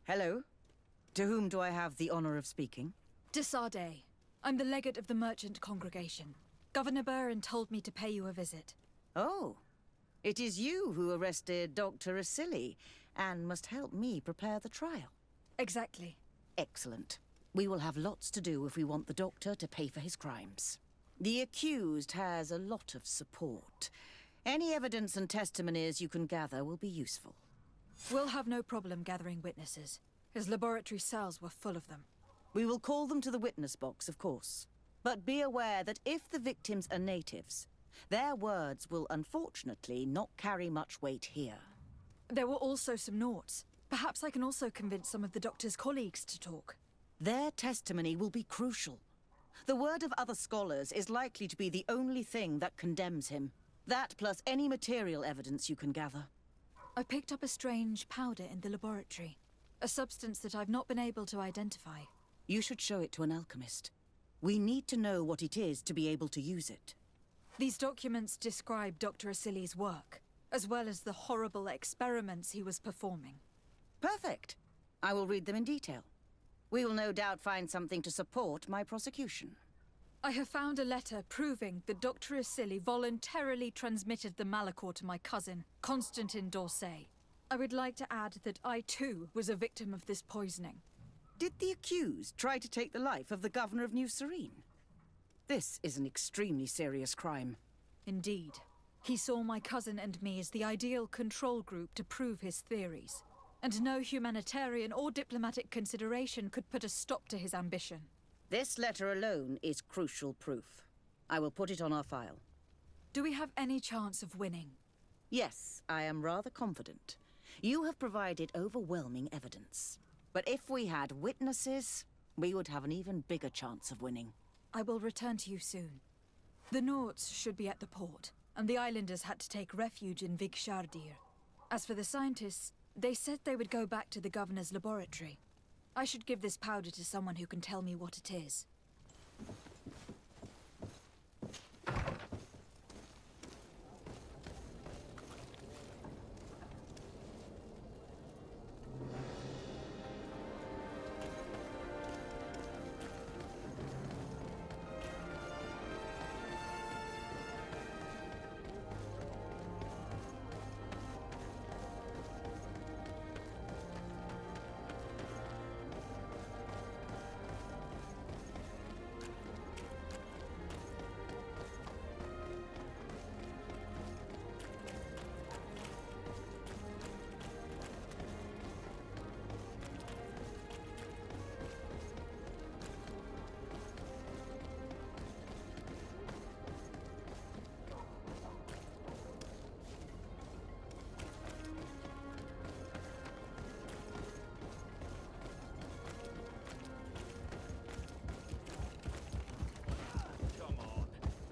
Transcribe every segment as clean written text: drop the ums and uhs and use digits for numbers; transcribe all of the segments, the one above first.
Hello. To whom do I have the honor of speaking? Desade. I'm the legate of the merchant congregation. Governor Burren told me to pay you a visit. Oh. It is you who arrested Dr. Asili and must help me prepare the trial. Exactly. Excellent. We will have lots to do if we want the doctor to pay for his crimes. The accused has a lot of support. Any evidence and testimonies you can gather will be useful. We'll have no problem gathering witnesses. His laboratory cells were full of them. We will call them to the witness box, of course. But be aware that if the victims are natives, their words will unfortunately not carry much weight here. There were also some Nauts. Perhaps I can also convince some of the doctor's colleagues to talk. Their testimony will be crucial. The word of other scholars is likely to be the only thing that condemns him. That plus any material evidence you can gather. I picked up a strange powder in the laboratory. A substance that I've not been able to identify. You should show it to an alchemist. We need to know what it is to be able to use it. These documents describe Dr. Asili's work, as well as the horrible experiments he was performing. Perfect. I will read them in detail. We will no doubt find something to support my prosecution. I have found a letter proving that Dr. Asili voluntarily transmitted the Malachor to my cousin, Constantin d'Orsay. I would like to add that I too was a victim of this poisoning. Did the accused try to take the life of the governor of New Serene? This is an extremely serious crime. Indeed. He saw my cousin and me as the ideal control group to prove his theories. And no humanitarian or diplomatic consideration could put a stop to his ambition. This letter alone is crucial proof. I will put it on our file. Do we have any chance of winning? Yes, I am rather confident. You have provided overwhelming evidence. But if we had witnesses, we would have an even bigger chance of winning. I will return to you soon. The Nauts should be at the port, and the islanders had to take refuge in Vigshardir. As for the scientists, they said they would go back to the governor's laboratory. I should give this powder to someone who can tell me what it is.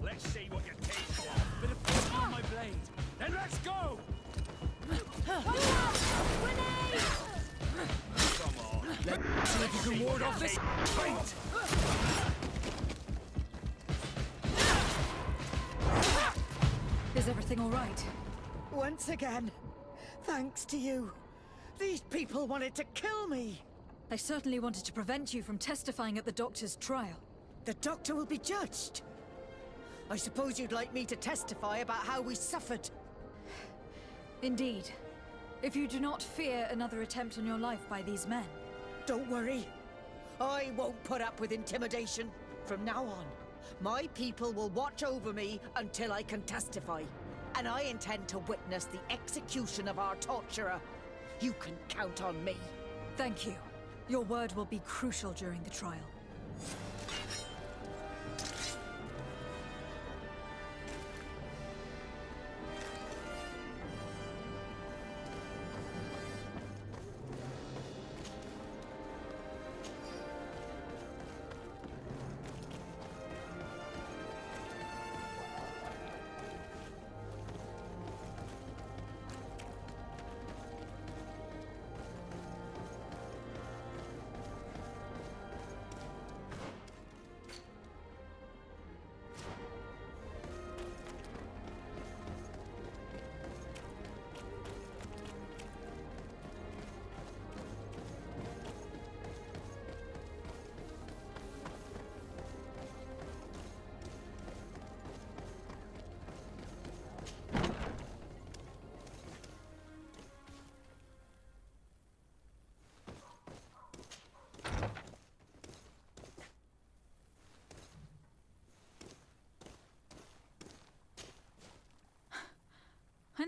Let's see what you're capable of. Bit of poison on my blade. Then let's go! Come on. Let's see if you can ward off this fight! Is everything all right? Once again, thanks to you. These people wanted to kill me. They certainly wanted to prevent you from testifying at the doctor's trial. The doctor will be judged. I suppose you'd like me to testify about how we suffered. Indeed. If you do not fear another attempt on your life by these men. Don't worry. I won't put up with intimidation. From now on, my people will watch over me until I can testify. And I intend to witness the execution of our torturer. You can count on me. Thank you. Your word will be crucial during the trial.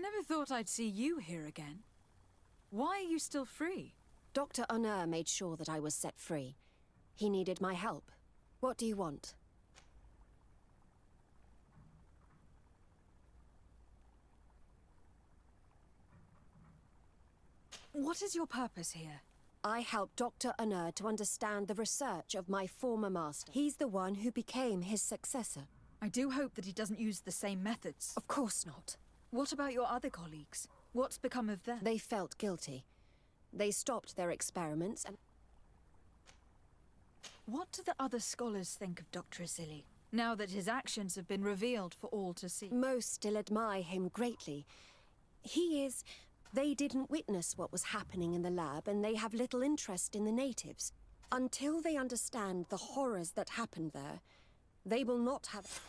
never thought I'd see you here again. Why are you still free? Dr. Honor made sure that I was set free. He needed my help. What do you want? What is your purpose here? I helped Dr. Honor to understand the research of my former master. He's the one who became his successor. I do hope that he doesn't use the same methods. Of course not. What about your other colleagues? What's become of them? They felt guilty. They stopped their experiments and... What do the other scholars think of Dr. Asili, now that his actions have been revealed for all to see? Most still admire him greatly. He is... They didn't witness what was happening in the lab, and they have little interest in the natives. Until they understand the horrors that happened there, they will not have...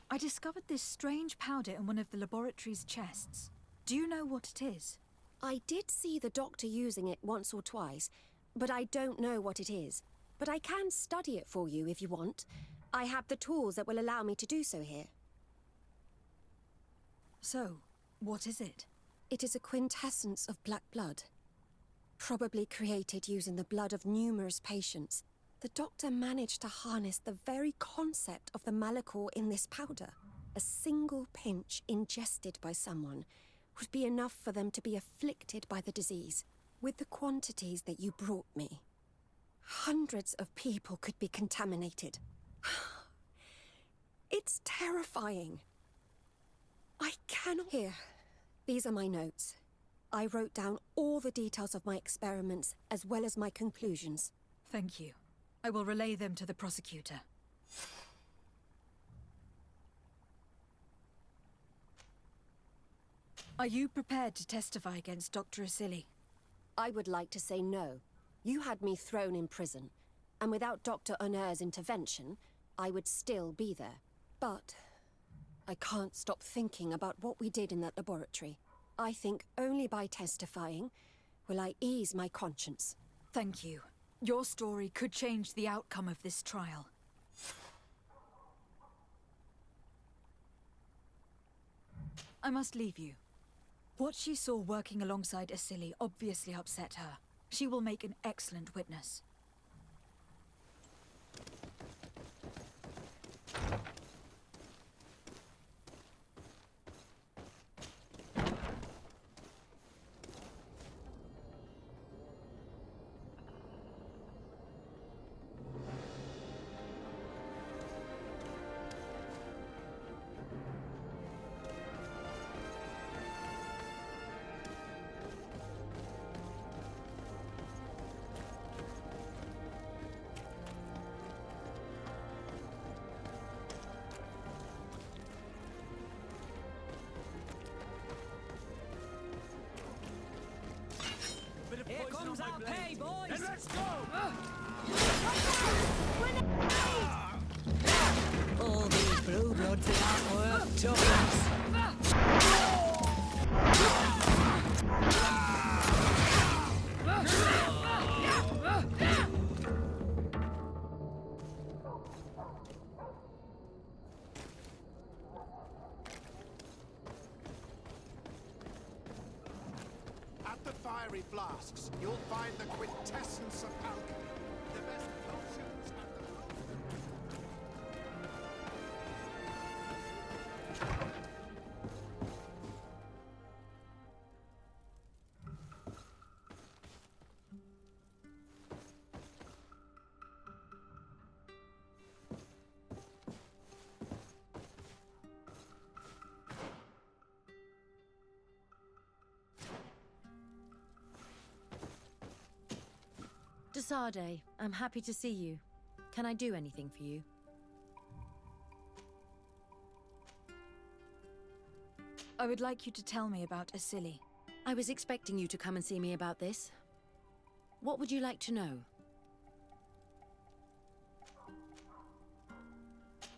I discovered this strange powder in one of the laboratory's chests. Do you know what it is? I did see the doctor using it once or twice, but I don't know what it is. But I can study it for you if you want. I have the tools that will allow me to do so here. So, what is it? It is a quintessence of black blood. Probably created using the blood of numerous patients. The doctor managed to harness the very concept of the Malachor in this powder. A single pinch ingested by someone would be enough for them to be afflicted by the disease. With the quantities that you brought me, hundreds of people could be contaminated. It's terrifying. I cannot... Here, these are my notes. I wrote down all the details of my experiments as well as my conclusions. Thank you. I will relay them to the prosecutor. Are you prepared to testify against Dr. Asili? I would like to say no. You had me thrown in prison, and without Dr. Honor's intervention, I would still be there. But I can't stop thinking about what we did in that laboratory. I think only by testifying will I ease my conscience. Thank you. Your story could change the outcome of this trial. I must leave you. What she saw working alongside Asili obviously upset her. She will make an excellent witness. Here comes our pay, boys! Then let's go! All these blue bloods that aren't worth tuppence. At the fiery flasks, you'll find the quintessence of alchemy. The best potions and the... Desade, I'm happy to see you. Can I do anything for you? I would like you to tell me about Asili. I was expecting you to come and see me about this. What would you like to know?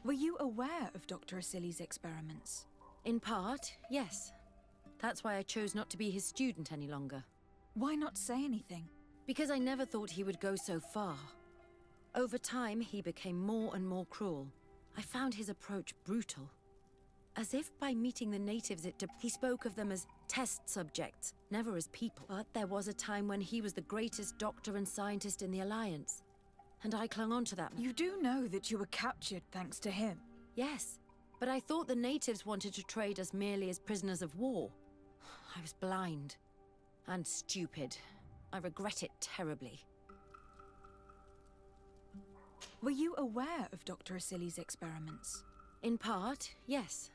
Were you aware of Dr. Asili's experiments? In part, yes. That's why I chose not to be his student any longer. Why not say anything? Because I never thought he would go so far. Over time, he became more and more cruel. I found his approach brutal. As if by meeting the natives he spoke of them as test subjects, never as people. But there was a time when he was the greatest doctor and scientist in the Alliance. And I clung on to that. You do know that you were captured thanks to him. Yes, but I thought the natives wanted to trade us merely as prisoners of war. I was blind. And stupid. I regret it terribly. Were you aware of Dr. Asili's experiments? In part, yes.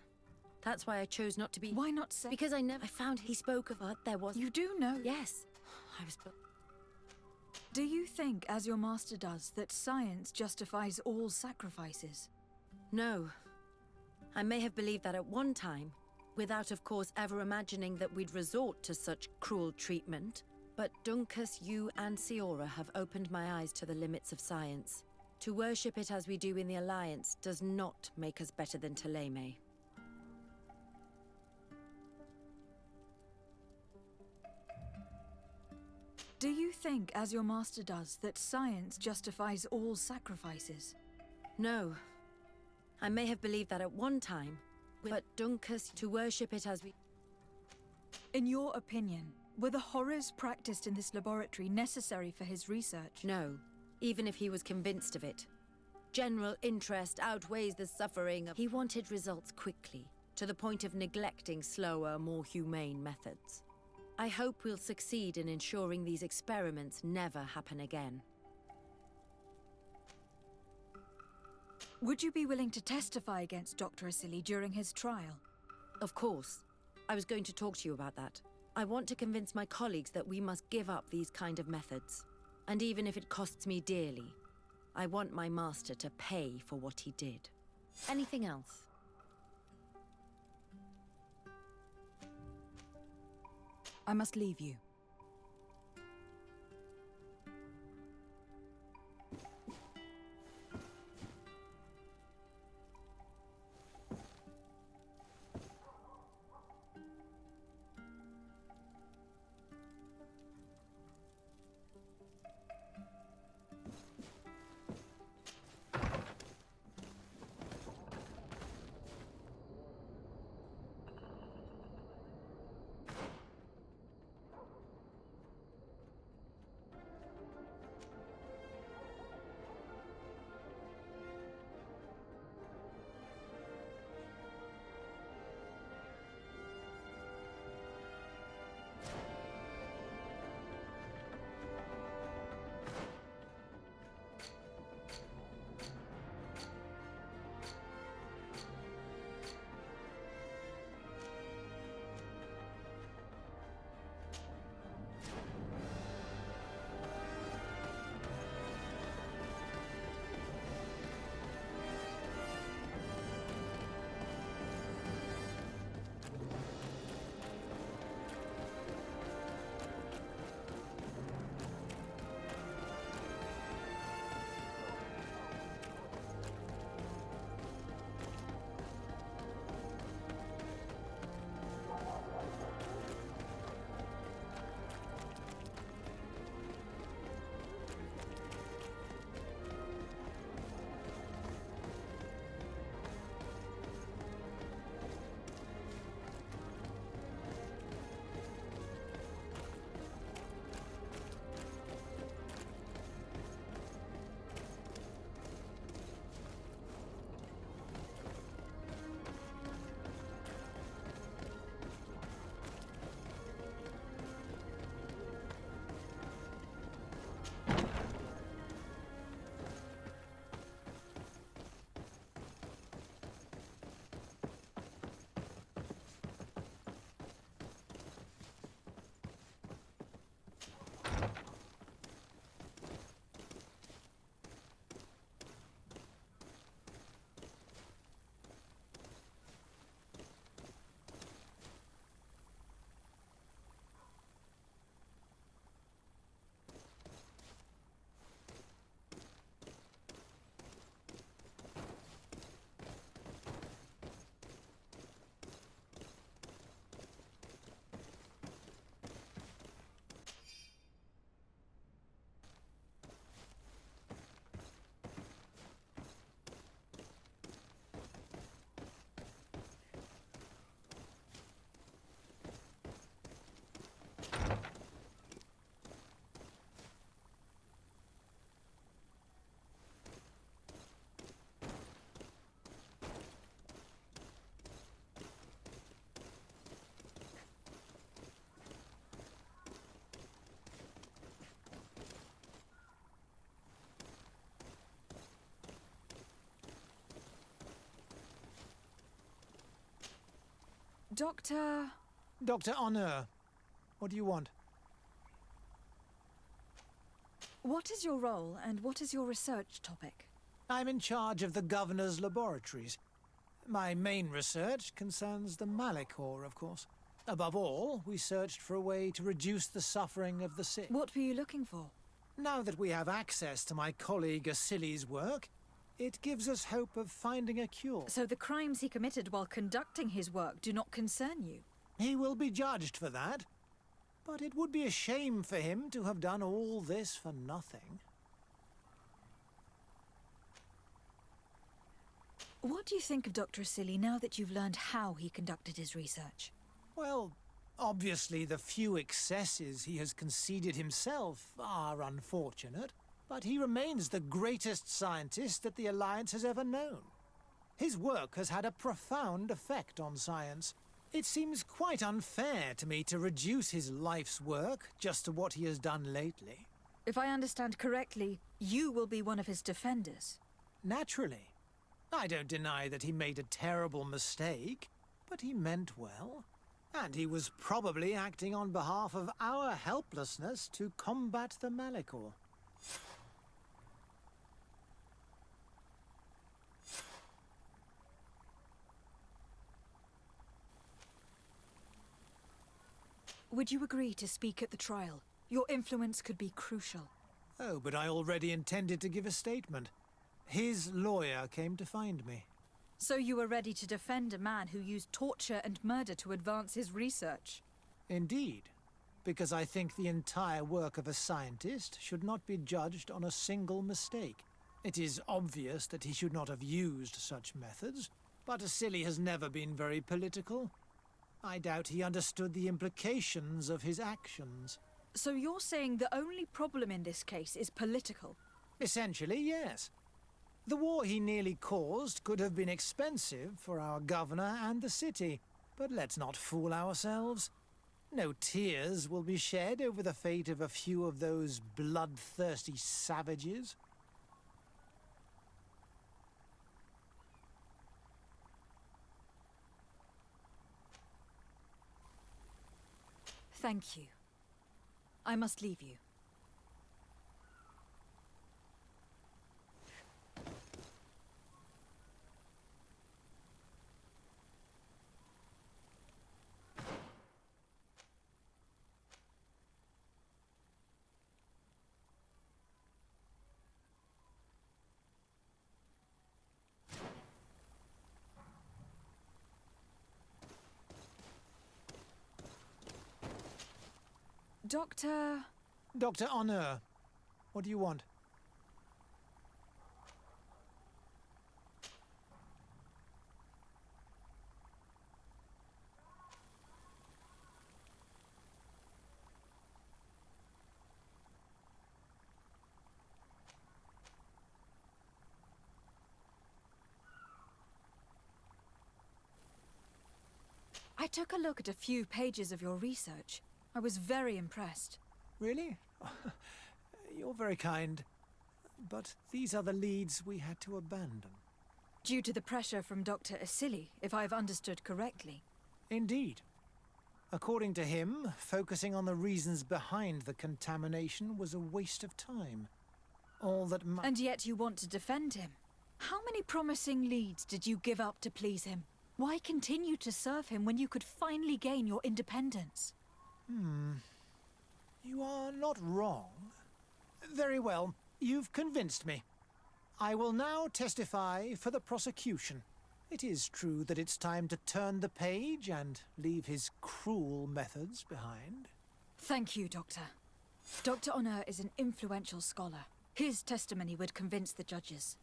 That's why I chose not to be... Why not say... Because I found he spoke of... there was... You do know... Yes. I was... Do you think, as your master does, that science justifies all sacrifices? No. I may have believed that at one time, without of course ever imagining that we'd resort to such cruel treatment. But Dunkus, you and Siora have opened my eyes to the limits of science. To worship it as we do in the Alliance does not make us better than Thélème. Do you think, as your master does, that science justifies all sacrifices? No. I may have believed that at one time, but Dunkus, to worship it as we... In your opinion, were the horrors practiced in this laboratory necessary for his research? No, even if he was convinced of it. General interest outweighs the suffering of... He wanted results quickly, to the point of neglecting slower, more humane methods. I hope we'll succeed in ensuring these experiments never happen again. Would you be willing to testify against Dr. Asili during his trial? Of course. I was going to talk to you about that. I want to convince my colleagues that we must give up these kind of methods. And even if it costs me dearly, I want my master to pay for what he did. Anything else? I must leave you. Doctor... Dr. Honor, what do you want? What is your role and what is your research topic? I'm in charge of the Governor's laboratories. My main research concerns the Malachor, of course. Above all, we searched for a way to reduce the suffering of the sick. What were you looking for? Now that we have access to my colleague Asili's work, it gives us hope of finding a cure. So the crimes he committed while conducting his work do not concern you? He will be judged for that. But it would be a shame for him to have done all this for nothing. What do you think of Dr. Asili now that you've learned how he conducted his research? Well, obviously the few excesses he has conceded himself are unfortunate, but he remains the greatest scientist that the Alliance has ever known. His work has had a profound effect on science. It seems quite unfair to me to reduce his life's work just to what he has done lately. If I understand correctly, you will be one of his defenders. Naturally. I don't deny that he made a terrible mistake, but he meant well. And he was probably acting on behalf of our helplessness to combat the Malachor. Would you agree to speak at the trial? Your influence could be crucial. Oh, but I already intended to give a statement. His lawyer came to find me. So you were ready to defend a man who used torture and murder to advance his research? Indeed, because I think the entire work of a scientist should not be judged on a single mistake. It is obvious that he should not have used such methods, but Asili has never been very political. I doubt he understood the implications of his actions. So you're saying the only problem in this case is political? Essentially, yes. The war he nearly caused could have been expensive for our governor and the city, but let's not fool ourselves. No tears will be shed over the fate of a few of those bloodthirsty savages. Thank you. I must leave you. Doctor... Dr. Honor, what do you want? I took a look at a few pages of your research. I was very impressed. Really? You're very kind. But these are the leads we had to abandon. Due to the pressure from Dr. Asili, if I've understood correctly. Indeed. According to him, focusing on the reasons behind the contamination was a waste of time. All that And yet you want to defend him. How many promising leads did you give up to please him? Why continue to serve him when you could finally gain your independence? You are not wrong. Very well, you've convinced me. I will now testify for the prosecution. It is true that it's time to turn the page and leave his cruel methods behind. Thank you, Doctor. Dr. Honor is an influential scholar. His testimony would convince the judges.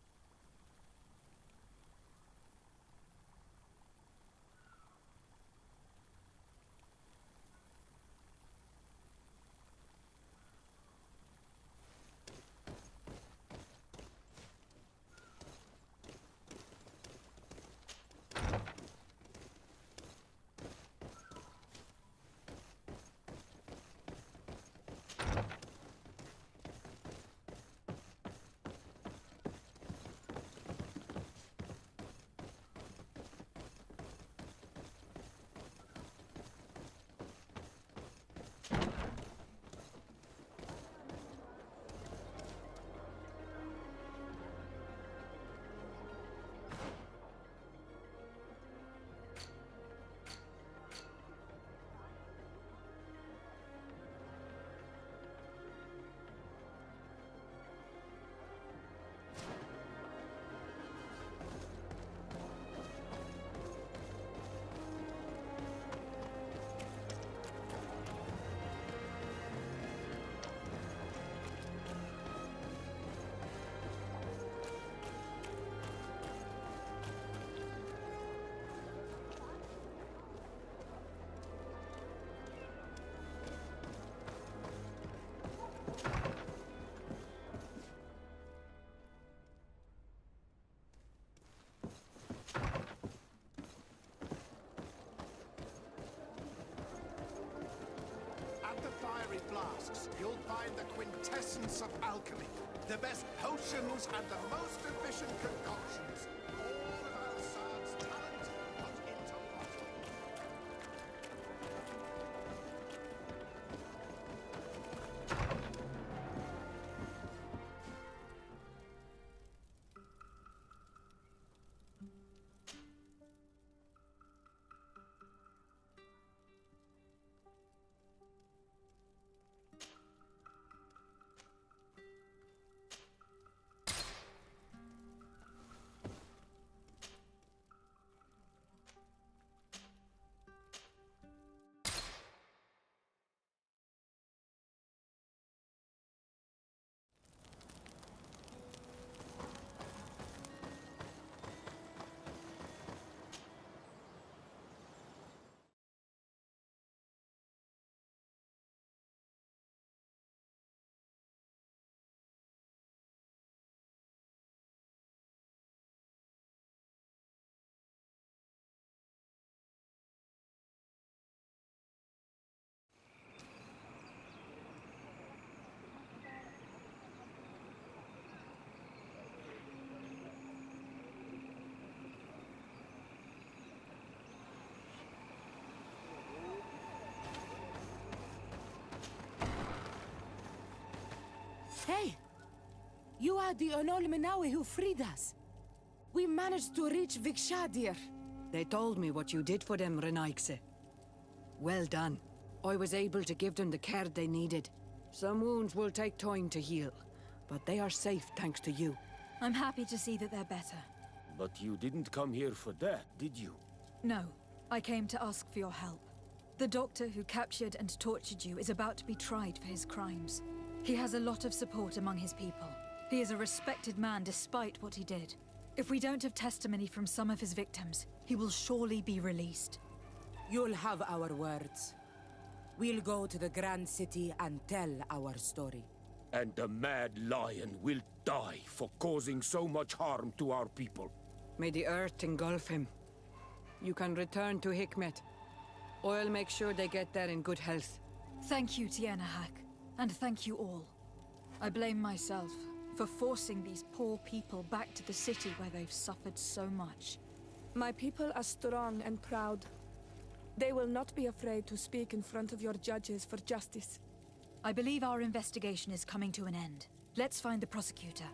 flasks, you'll find the quintessence of alchemy. The best potions and the most efficient concoctions. All of Al-Sad's talent put into one. Hey! You are the Onol Menawi who freed us. We managed to reach Vikshadir. They told me what you did for them, Renaigse. Well done. I was able to give them the care they needed. Some wounds will take time to heal, but they are safe thanks to you. I'm happy to see that they're better. But you didn't come here for that, did you? No, I came to ask for your help. The doctor who captured and tortured you is about to be tried for his crimes. He has a lot of support among his people. He is a respected man despite what he did. If we don't have testimony from some of his victims, he will surely be released. You'll have our words. We'll go to the Grand City and tell our story. And the Mad Lion will die for causing so much harm to our people. May the earth engulf him. You can return to Hikmet. I'll make sure they get there in good health. Thank you, Tienahak, and thank you all. I blame myself for forcing these poor people back to the city where they've suffered so much. My people are strong and proud. They will not be afraid to speak in front of your judges for justice. I believe our investigation is coming to an end. Let's find the prosecutor.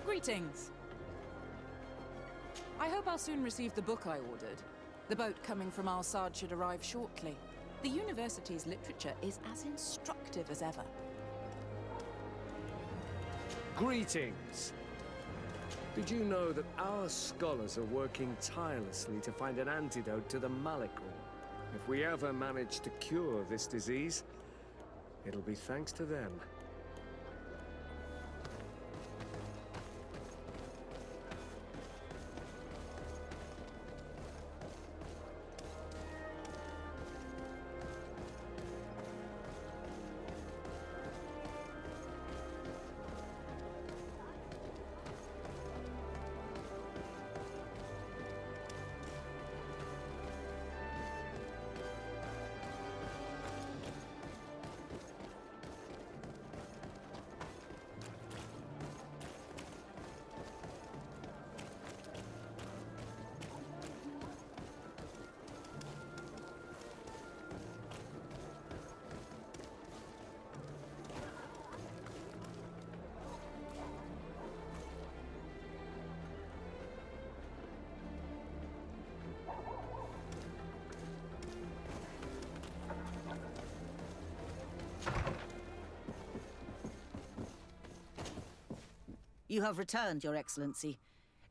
Greetings. I hope I'll soon receive the book I ordered. The boat coming from Al-Sad should arrive shortly. The university's literature is as instructive as ever. Greetings. Did you know that our scholars are working tirelessly to find an antidote to the Malachor? If we ever manage to cure this disease, it'll be thanks to them. You have returned, Your Excellency.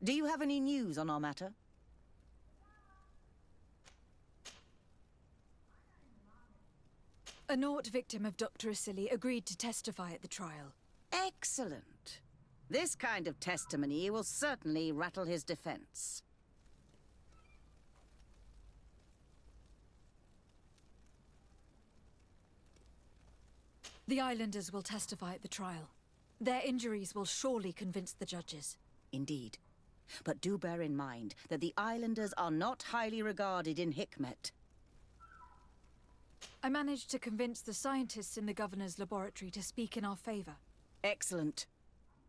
Do you have any news on our matter? A Nort victim of Dr. Asili agreed to testify at the trial. Excellent. This kind of testimony will certainly rattle his defense. The islanders will testify at the trial. Their injuries will surely convince the judges. Indeed. But do bear in mind that the islanders are not highly regarded in Hikmet. I managed to convince the scientists in the governor's laboratory to speak in our favor. Excellent.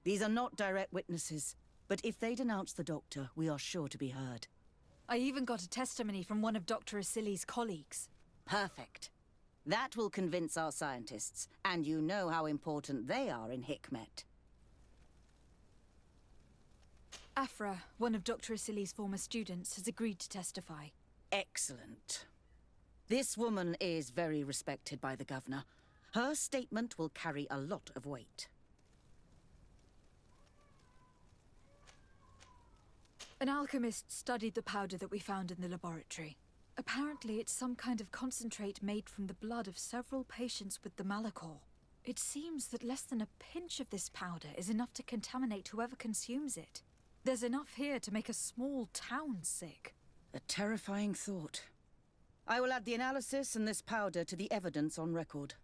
These are not direct witnesses, but if they denounce the doctor, we are sure to be heard. I even got a testimony from one of Dr. Asili's colleagues. Perfect. That will convince our scientists, and you know how important they are in Hikmet. Afra, one of Dr. Asili's former students, has agreed to testify. Excellent. This woman is very respected by the governor. Her statement will carry a lot of weight. An alchemist studied the powder that we found in the laboratory. Apparently, it's some kind of concentrate made from the blood of several patients with the Malachor. It seems that less than a pinch of this powder is enough to contaminate whoever consumes it. There's enough here to make a small town sick. A terrifying thought. I will add the analysis and this powder to the evidence on record.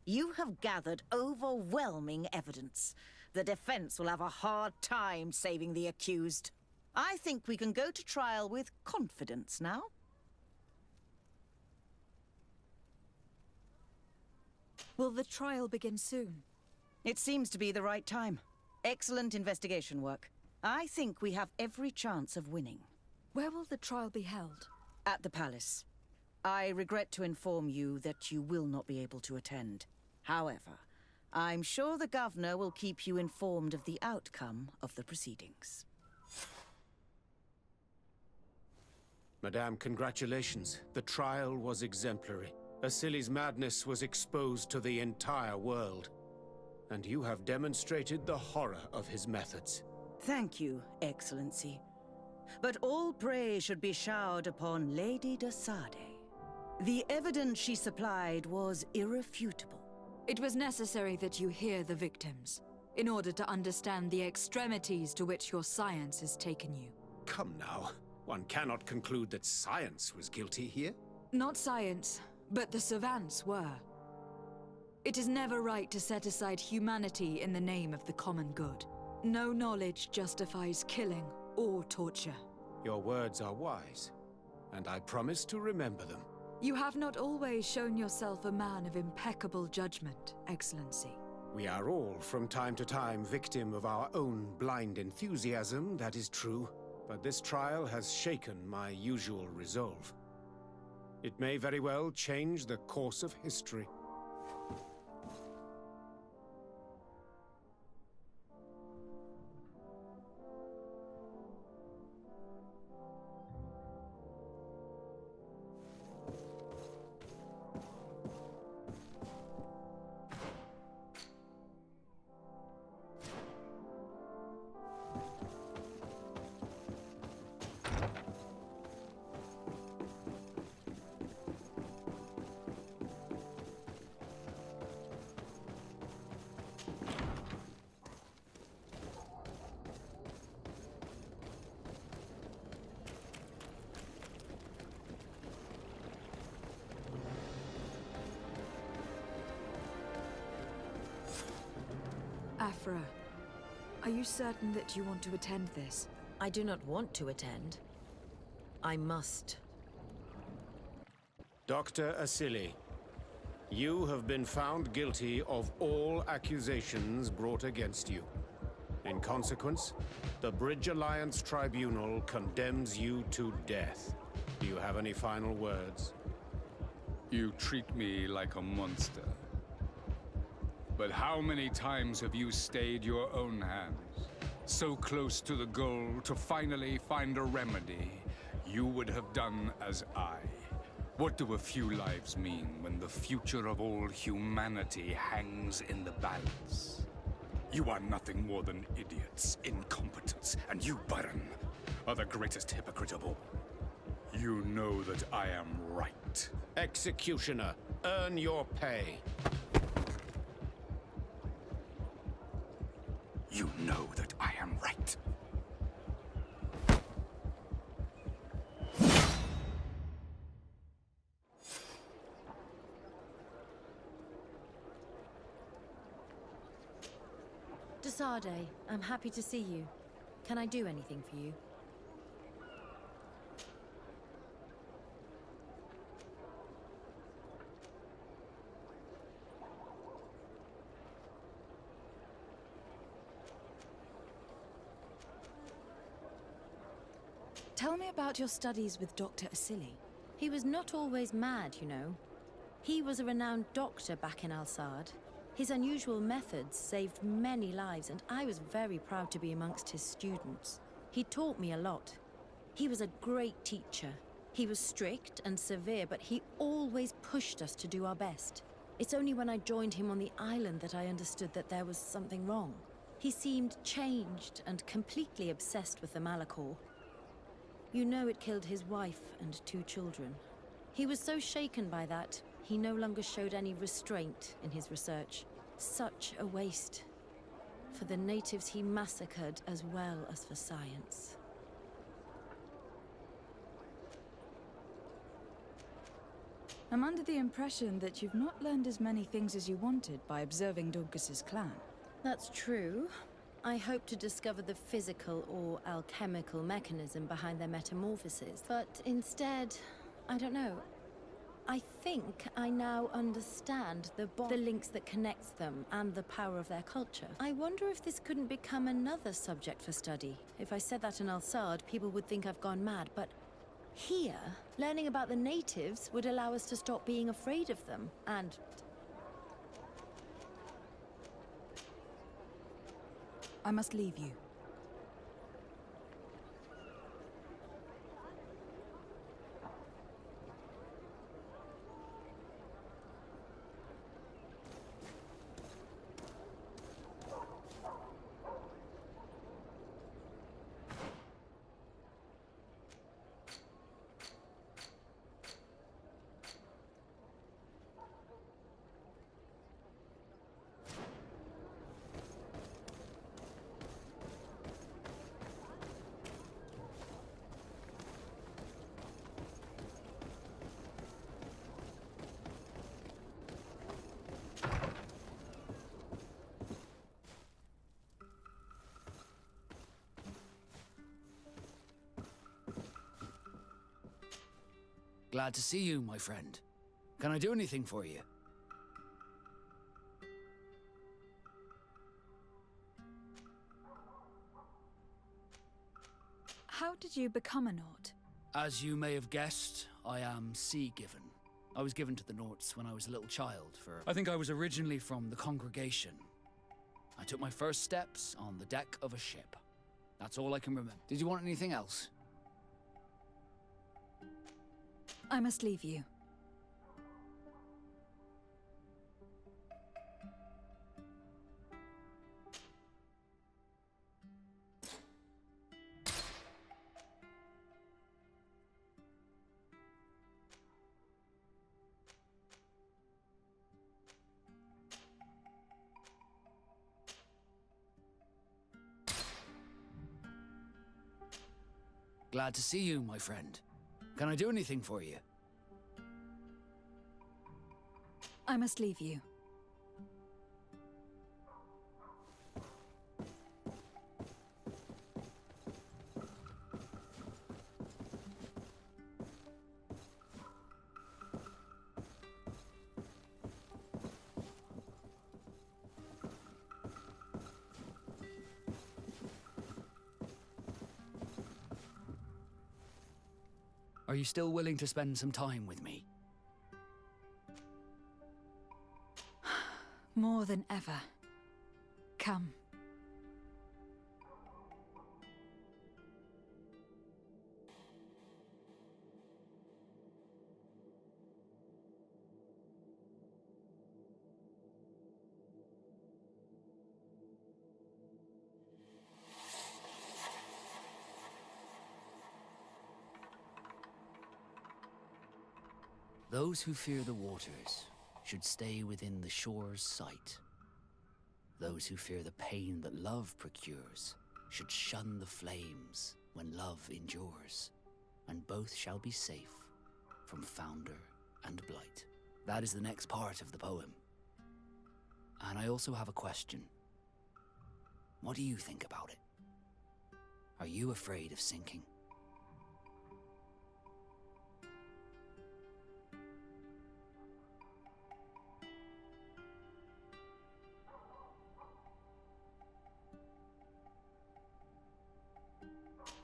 You have gathered overwhelming evidence. The defense will have a hard time saving the accused. I think we can go to trial with confidence now. Will the trial begin soon? It seems to be the right time. Excellent investigation work. I think we have every chance of winning. Where will the trial be held? At the palace. I regret to inform you that you will not be able to attend. However, I'm sure the governor will keep you informed of the outcome of the proceedings. Madame, congratulations. The trial was exemplary. Asili's madness was exposed to the entire world. And you have demonstrated the horror of his methods. Thank you, Excellency. But all praise should be showered upon Lady de Sade. The evidence she supplied was irrefutable. It was necessary that you hear the victims, in order to understand the extremities to which your science has taken you. Come now. One cannot conclude that science was guilty here. Not science, but the savants were. It is never right to set aside humanity in the name of the common good. No knowledge justifies killing or torture. Your words are wise, and I promise to remember them. You have not always shown yourself a man of impeccable judgment, Excellency. We are all, from time to time, victim of our own blind enthusiasm, that is true. But this trial has shaken my usual resolve. It may very well change the course of history. Afra, are you certain that you want to attend this? I do not want to attend. I must. Dr. Asili, you have been found guilty of all accusations brought against you. In consequence, the Bridge Alliance Tribunal condemns you to death. Do you have any final words? You treat me like a monster. But how many times have you stayed your own hands? So close to the goal to finally find a remedy, you would have done as I. What do a few lives mean when the future of all humanity hangs in the balance? You are nothing more than idiots, incompetents, and you, Baron, are the greatest hypocrite of all. You know that I am right. Executioner, earn your pay. You know that I am right. Desade, I'm happy to see you. Can I do anything for you? Tell me about your studies with Dr. Asili. He was not always mad, you know. He was a renowned doctor back in Al-Sad. His unusual methods saved many lives, and I was very proud to be amongst his students. He taught me a lot. He was a great teacher. He was strict and severe, but he always pushed us to do our best. It's only when I joined him on the island that I understood that there was something wrong. He seemed changed and completely obsessed with the Malachor. You know it killed his wife and 2 children. He was so shaken by that, he no longer showed any restraint in his research. Such a waste. For the natives he massacred as well as for science. I'm under the impression that you've not learned as many things as you wanted by observing Dorcas's clan. That's true. I hope to discover the physical or alchemical mechanism behind their metamorphosis, but instead, I don't know. I think I now understand the links that connects them and the power of their culture. I wonder if this couldn't become another subject for study. If I said that in Al-Sad, people would think I've gone mad, but here, learning about the natives would allow us to stop being afraid of them, and I must leave you. Glad to see you, my friend. Can I do anything for you? How did you become a Nort? As you may have guessed, I am sea-given. I was given to the Norts when I was a little child I think I was originally from the Congregation. I took my first steps on the deck of a ship. That's all I can remember. Did you want anything else? I must leave you. Glad to see you, my friend. Can I do anything for you? I must leave you. Are you still willing to spend some time with me? More than ever. Come. Those who fear the waters should stay within the shore's sight. Those who fear the pain that love procures should shun the flames when love endures, and both shall be safe from founder and blight. That is the next part of the poem. And I also have a question. What do you think about it? Are you afraid of sinking?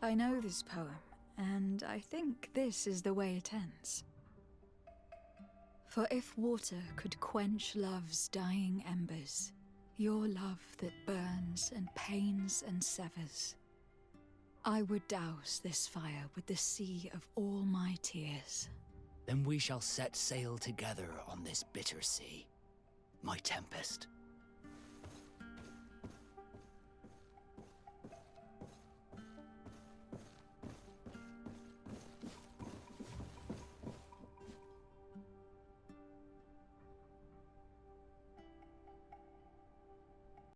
I know this poem, and I think this is the way it ends. For if water could quench love's dying embers, your love that burns and pains and severs, I would douse this fire with the sea of all my tears. Then we shall set sail together on this bitter sea, my tempest.